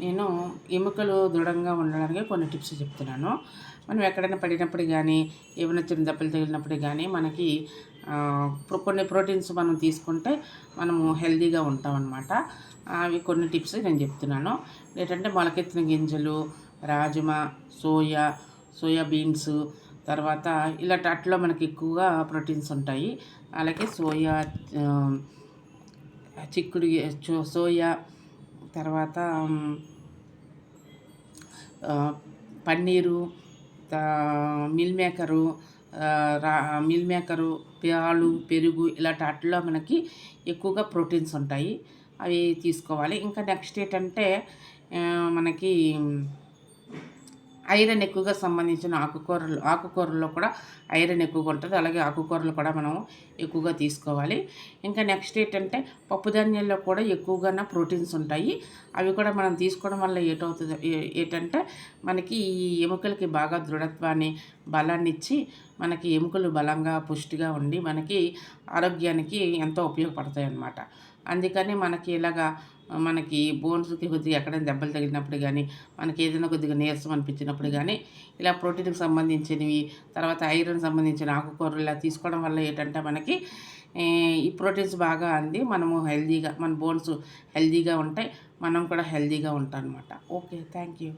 నేను ఎముకలు దృఢంగా ఉండడానికి కొన్ని టిప్స్ చెప్తున్నాను. మనం ఎక్కడైనా పడినప్పుడు గానీ, ఏమైనా చిన్న దెబ్బలు తగిలినప్పుడు గానీ, మనకి కొన్ని ప్రోటీన్స్ మనం తీసుకుంటే మనము హెల్తీగా ఉంటామనమాట. అవి కొన్ని టిప్స్ నేను చెప్తున్నాను. ఏంటంటే మొలకెత్తిన గింజలు, రాజ్మా, సోయా, సోయా బీన్స్, తర్వాత ఇలాంటి వాటిలో మనకి ఎక్కువగా ప్రోటీన్స్ ఉంటాయి. అలాగే సోయా, ఆహ్, చిక్కుడు సోయా, తర్వాత పన్నీరు, తా మిల్ మేకరు, రా మిల్ మేకరు, పాలు, పెరుగు ఇలాంటి ఆటిల్లో మనకి ఎక్కువగా ప్రోటీన్స్ ఉంటాయి. అవి తీసుకోవాలి. ఇంకా నెక్స్ట్ ఏంటంటే మనకి ఐరన్ ఎక్కువగా సంబంధించిన ఆకుకూరల్లో కూడా ఐరన్ ఎక్కువగా ఉంటుంది. అలాగే ఆకుకూరలు కూడా మనం ఎక్కువగా తీసుకోవాలి. ఇంకా నెక్స్ట్ ఏంటంటే పప్పుధాన్యాల్లో కూడా ఎక్కువగా ప్రోటీన్స్ ఉంటాయి. అవి కూడా మనం తీసుకోవడం వల్ల ఏంటంటే మనకి ఈ ఎముకలకి బాగా దృఢత్వాన్ని, బలాన్ని ఇచ్చి మనకి ఎముకలు బలంగా, పుష్టిగా ఉండి మనకి ఆరోగ్యానికి ఎంతో ఉపయోగపడతాయి అన్నమాట. అందుకని మనకి బోన్స్‌కి కొద్దిగా ఎక్కడైనా దెబ్బలు తగిలినప్పుడు గానీ, మనకి ఏదైనా కొద్దిగా నీరసం అనిపించినప్పుడు గానీ, ఇలా ప్రోటీన్‌కి సంబంధించినవి, తర్వాత ఐరన్ సంబంధించిన ఆకుకూరలు ఇలా తీసుకోవడం వల్ల ఏంటంటే మనకి ఈ ప్రోటీన్స్ బాగా అంది మనము హెల్తీగా, మన బోన్స్ హెల్తీగా ఉంటాయి. మనం కూడా హెల్తీగా ఉంటాం అనమాట. ఓకే. Thank you.